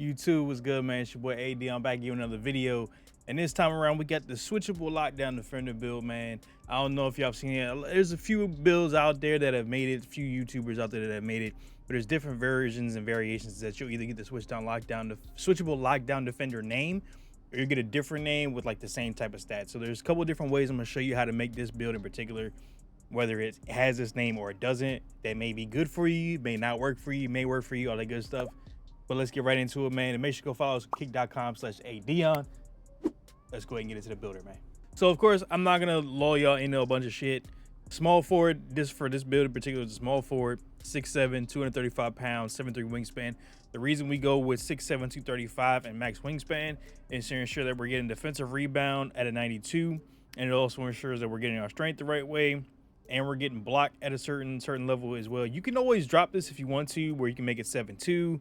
YouTube was good, man. It's your boy AD. I'm back giving another video. And this time around, we got the switchable lockdown defender build, man. I don't know if y'all have seen it. There's a few builds out there that have made it, a few YouTubers out there that have made it, but there's different versions and variations that you'll either get the switchable lockdown defender name, or you get a different name with like the same type of stats. So there's a couple of different ways I'm gonna show you how to make this build in particular, whether it has this name or it doesn't. That may be good for you, may not work for you, may work for you, all that good stuff. But let's get right into it, man. And make sure you go follow us on kick.com/AyeDeon. Let's go ahead and get into the builder, man. So of course, I'm not gonna lull y'all into a bunch of shit. Small forward, for this build in particular, is a small forward, 6'7", 235 pounds, 7'3" wingspan. The reason we go with 6'7", 235 and max wingspan is to ensure that we're getting defensive rebound at a 92, and it also ensures that we're getting our strength the right way, and we're getting blocked at a certain level as well. You can always drop this if you want to, where you can make it 7'2".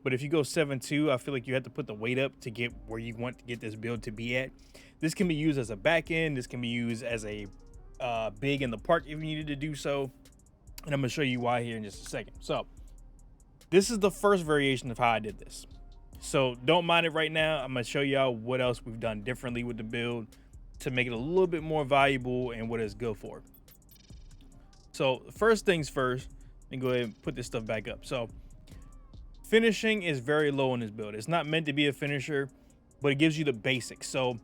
But if you go 7'2", I feel like you have to put the weight up to get where you want to get this build to be at. This can be used as a back end. This can be used as a big in the park if you needed to do so. And I'm going to show you why here in just a second. So this is the first variation of how I did this. So don't mind it right now. I'm going to show y'all what else we've done differently with the build to make it a little bit more valuable and what it's good for. So first things first, and go ahead and put this stuff back up. So finishing is very low in this build. It's not meant to be a finisher, but it gives you the basics. So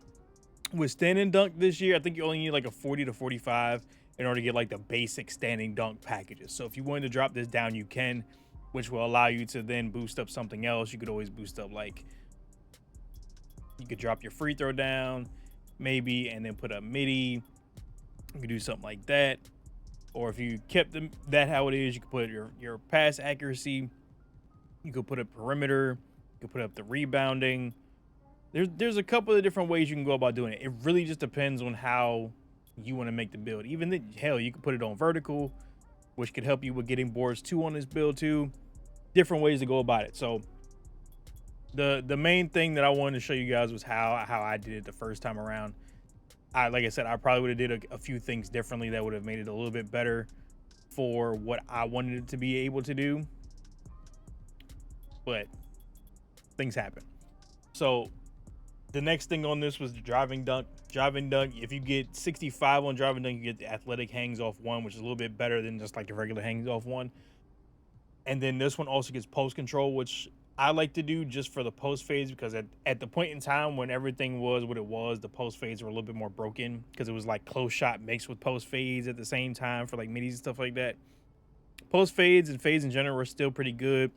with standing dunk this year, I think you only need like a 40 to 45 in order to get like the basic standing dunk packages. So if you wanted to drop this down, you can, which will allow you to then boost up something else. You could always boost up, like, you could drop your free throw down maybe and then put up midi. You could do something like that. Or if you kept that how it is, you could put your pass accuracy. You could put up perimeter, you could put up the rebounding. There's a couple of different ways you can go about doing it. It really just depends on how you want to make the build. Hell, you could put it on vertical, which could help you with getting boards 2 on this build too. Different ways to go about it. So the main thing that I wanted to show you guys was how I did it the first time around. Like I said, I probably would have did a few things differently that would have made it a little bit better for what I wanted it to be able to do. But things happen. So the next thing on this was the driving dunk. If you get 65 on driving dunk, you get the athletic hangs off 1, which is a little bit better than just like the regular hangs off 1. And then this one also gets post control, which I like to do just for the post fades, because at the point in time when everything was what it was, the post fades were a little bit more broken because it was like close shot mixed with post fades at the same time for like middies and stuff like that. Post fades and fades in general were still pretty good,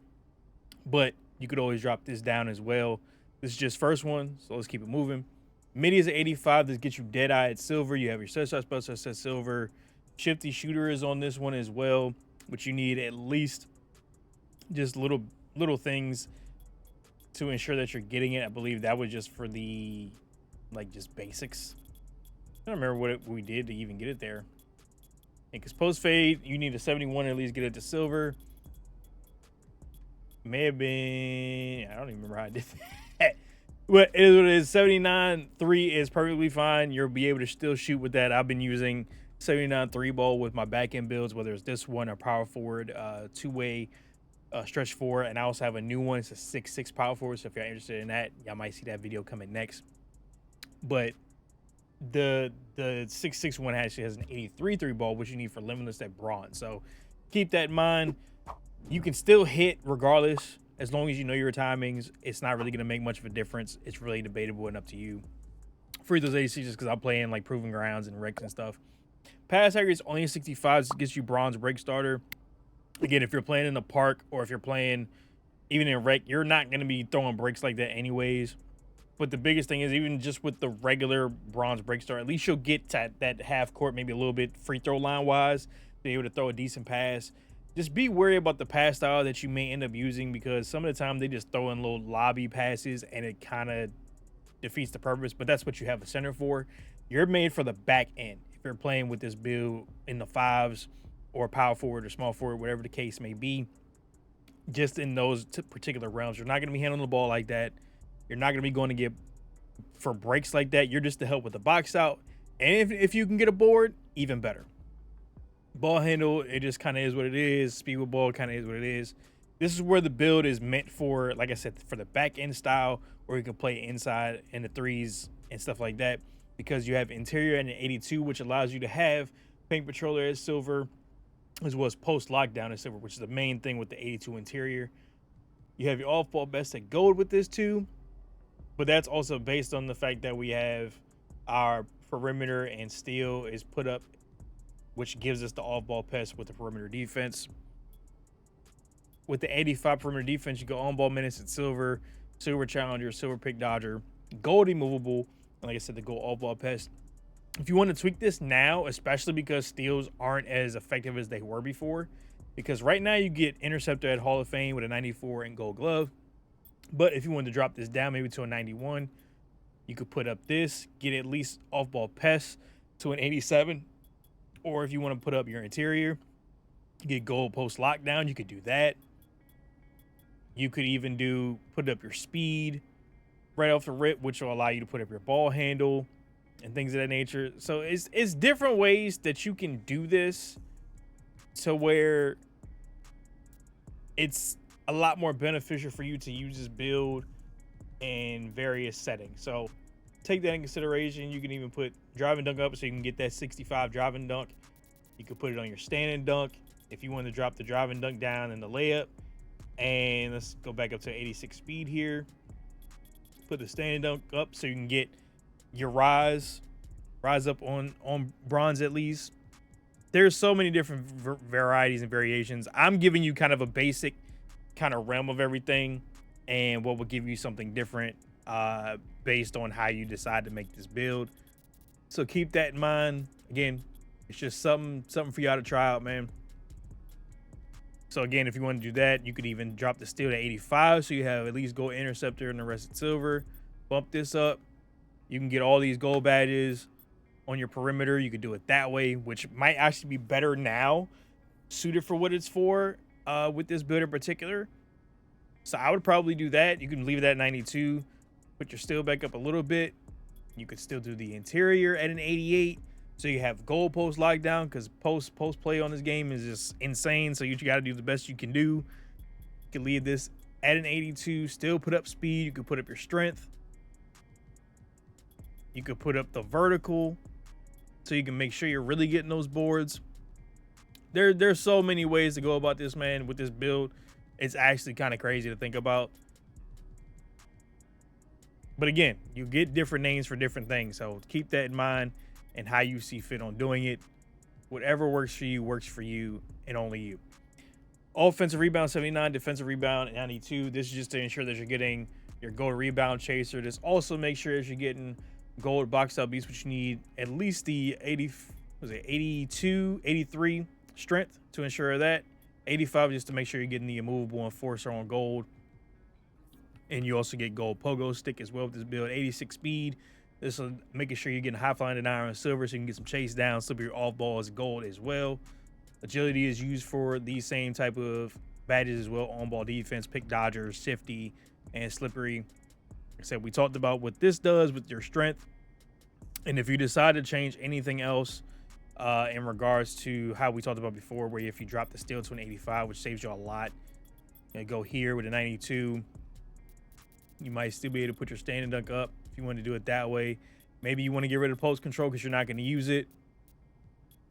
but you could always drop this down as well. This is just first one, so let's keep it moving. Midi is an 85. This gets you dead eye at silver. You have your set shot special set silver. Shifty shooter is on this one as well, which you need at least just little things to ensure that you're getting it. I believe that was just for the just basics. I don't remember what we did to even get it there. Because post fade, you need a 71 to at least get it to silver. May have been, I don't even remember how I did that. But it is what it is. 79 3 is perfectly fine. You'll be able to still shoot with that. I've been using 79 3-ball with my back end builds, whether it's this one or power forward, 2-way stretch 4, and I also have a new one. It's a 6'6" power forward. So if you're interested in that, y'all might see that video coming next. But the 6'6" one actually has an 83 3-ball, which you need for limitless at bronze. So keep that in mind. You can still hit regardless, as long as you know your timings. It's not really going to make much of a difference. It's really debatable and up to you. Free those AC just because I'm playing like proving grounds and recs and stuff. Pass accuracy is only 65. This gets you bronze break starter. Again, if you're playing in the park or if you're playing even in rec, you're not going to be throwing breaks like that anyways. But the biggest thing is, even just with the regular bronze break start, at least you'll get to that half court, maybe a little bit free throw line wise, be able to throw a decent pass. Just be wary about the pass style that you may end up using, because some of the time they just throw in little lobby passes and it kind of defeats the purpose. But that's what you have a center for. You're made for the back end. If you're playing with this build in the 5s or power forward or small forward, whatever the case may be, just in those particular realms, you're not going to be handling the ball like that. You're not going to be going to get for breaks like that. You're just to help with the box out. And if you can get a board, even better. Ball handle, it just kind of is what it is. Speed with ball kind of is what it is. This is where the build is meant for, like I said, for the back end style, where you can play inside in the threes and stuff like that, because you have interior and an 82, which allows you to have Paint Patroller as silver, as well as post lockdown as silver, which is the main thing with the 82 interior. You have your off ball best at gold with this too, but that's also based on the fact that we have our perimeter and steel is put up, which gives us the off ball pest with the perimeter defense. With the 85 perimeter defense, you go on ball minutes at silver, silver challenger, silver pick dodger, gold immovable, and like I said, the gold off ball pest. If you want to tweak this now, especially because steals aren't as effective as they were before, because right now you get interceptor at Hall of Fame with a 94 and gold glove. But if you wanted to drop this down maybe to a 91, you could put up this, get at least off ball pest to an 87. Or if you want to put up your interior, get gold post lockdown, you could do that. You could even put up your speed right off the rip, which will allow you to put up your ball handle and things of that nature. So it's different ways that you can do this to where it's a lot more beneficial for you to use this build in various settings. So take that in consideration. You can even put drive and dunk up so you can get that 65 drive and dunk. You could put it on your stand and dunk if you want to drop the drive and dunk down in the layup. And let's go back up to 86 speed here. Put the stand and dunk up so you can get your rise up on bronze at least. There's so many different varieties and variations. I'm giving you kind of a basic kind of realm of everything and what will give you something different based on how you decide to make this build. So keep that in mind. Again, it's just something for y'all to try out, man. So again, if you want to do that, you could even drop the steel to 85, so you have at least gold interceptor and the rest of silver. Bump this up. You can get all these gold badges on your perimeter. You could do it that way, which might actually be better now, suited for what it's for with this build in particular. So I would probably do that. You can leave it at 92, put your steel back up a little bit. You could still do the interior at an 88. So you have goal post lockdown, because post play on this game is just insane. So you got to do the best you can do. You can leave this at an 82, still put up speed. You could put up your strength. You could put up the vertical, so you can make sure you're really getting those boards. There's so many ways to go about this, man, with this build. It's actually kind of crazy to think about. But again, you get different names for different things. So keep that in mind. And how you see fit on doing it. Whatever works for you and only you. Offensive rebound 79, defensive rebound 92. This is just to ensure that you're getting your gold rebound chaser. This also makes sure that you're getting gold box out beats, which you need at least the 82, 83 strength to ensure that. 85 just to make sure you're getting the immovable enforcer on gold. And you also get gold pogo stick as well with this build. 86 speed. This is making sure you're getting high flying denier on silver so you can get some chase down. Slippery off ball is gold as well. Agility is used for these same type of badges as well. On ball defense, pick dodger, safety, and slippery. Like I said, we talked about what this does with your strength. And if you decide to change anything else in regards to how we talked about before, where if you drop the steel to an 85, which saves you a lot, you go here with a 92. You might still be able to put your stand and dunk up if you want to do it that way. Maybe you want to get rid of post control because you're not going to use it.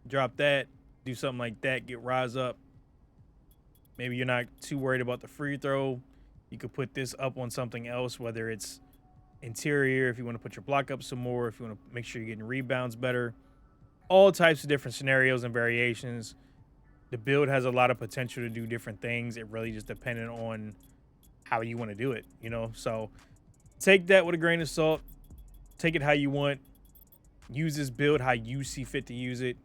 Drop that, do something like that, get rise up. Maybe you're not too worried about the free throw. You could put this up on something else, whether it's interior, if you want to put your block up some more, if you want to make sure you're getting rebounds better. All types of different scenarios and variations. The build has a lot of potential to do different things. It really just depending on how you want to do it, you know? So take that with a grain of salt. Take it how you want. Use this build how you see fit to use it.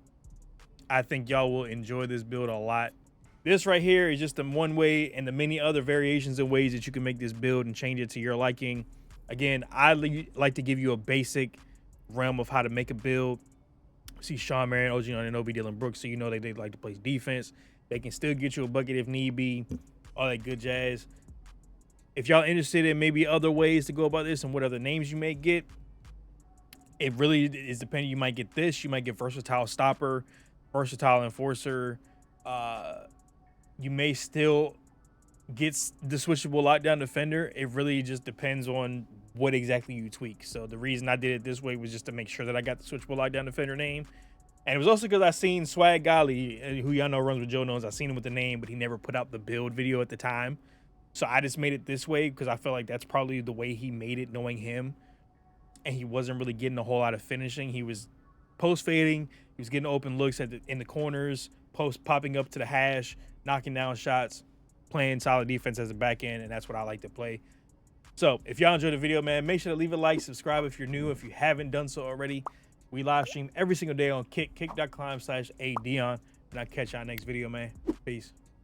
I think y'all will enjoy this build a lot. This right here is just the one way, and the many other variations and ways that you can make this build and change it to your liking. Again, I like to give you a basic realm of how to make a build. See Sean Marion, OG Anunoby, Dylan Brooks, so you know they like to play defense. They can still get you a bucket if need be. All that good jazz. If y'all interested in maybe other ways to go about this and what other names you may get, it really is depending. You might get this. You might get versatile stopper, versatile enforcer. You may still gets the switchable lockdown defender. It really just depends on what exactly you tweak. So the reason I did it this way was just to make sure that I got the switchable lockdown defender name. And it was also because I seen Swag Golly, who y'all know runs with Joe Knows. I seen him with the name, but he never put out the build video at the time. So I just made it this way because I feel like that's probably the way he made it, knowing him. And he wasn't really getting a whole lot of finishing. He was post fading. He was getting open looks in the corners, post popping up to the hash, knocking down shots, playing solid defense as a back end, and that's what I like to play. So if y'all enjoyed the video, man, make sure to leave a like, subscribe if you're new, if you haven't done so already. We live stream every single day on kick.com/AyeDeon, and I'll catch y'all next video, man. Peace.